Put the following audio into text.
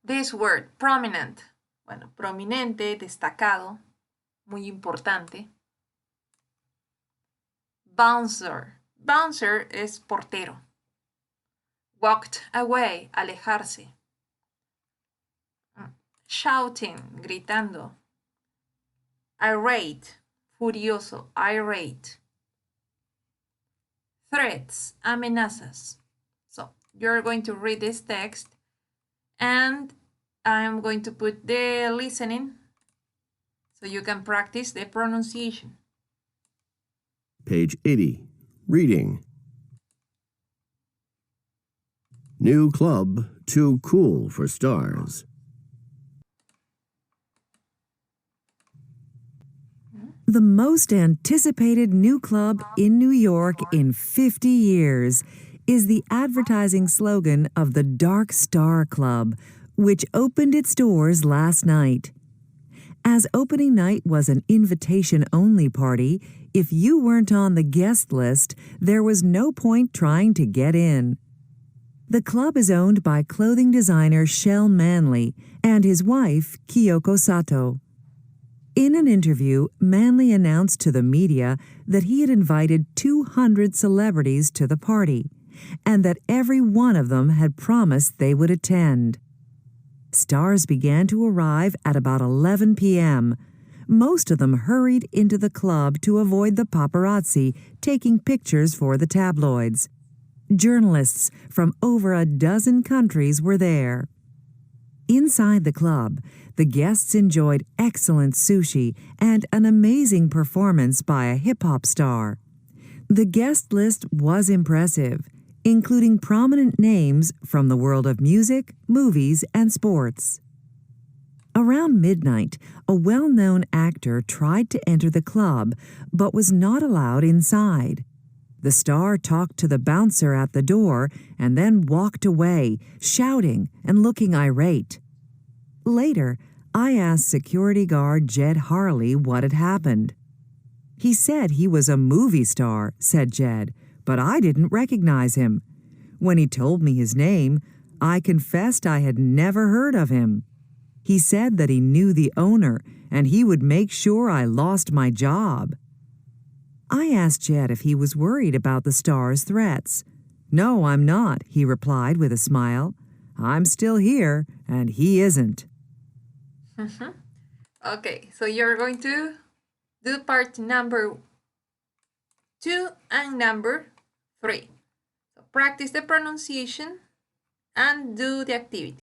This word, prominent. Bueno, prominente, destacado, muy importante. Bouncer. Bouncer es portero. Walked away, alejarse. Shouting, gritando. Irate, furioso, irate. Threats, amenazas. So you're going to read this text and I'm going to put the listening so you can practice the pronunciation. Page 80. Reading. New club, too cool for stars. The most anticipated new club in New York in 50 years is the advertising slogan of the Dark Star Club, which opened its doors last night. As opening night was an invitation-only party, if you weren't on the guest list, there was no point trying to get in. The club is owned by clothing designer Shel Manley and his wife, Kyoko Sato. In an interview, Manley announced to the media that he had invited 200 celebrities to the party, and that every one of them had promised they would attend. Stars began to arrive at about 11 p.m. Most of them hurried into the club to avoid the paparazzi taking pictures for the tabloids. Journalists from over a dozen countries were there. Inside the club, the guests enjoyed excellent sushi and an amazing performance by a hip-hop star. The guest list was impressive, including prominent names from the world of music, movies, and sports. Around midnight, a well-known actor tried to enter the club but was not allowed inside. The star talked to the bouncer at the door and then walked away, shouting and looking irate. Later, I asked security guard Jed Harley what had happened. He said he was a movie star, said Jed, but I didn't recognize him. When he told me his name, I confessed I had never heard of him. He said that he knew the owner and he would make sure I lost my job. I asked Jed if he was worried about the star's threats. No, I'm not, he replied with a smile. I'm still here and he isn't. Okay, so you're going to do part number 2 and number 3. So practice the pronunciation and do the activity.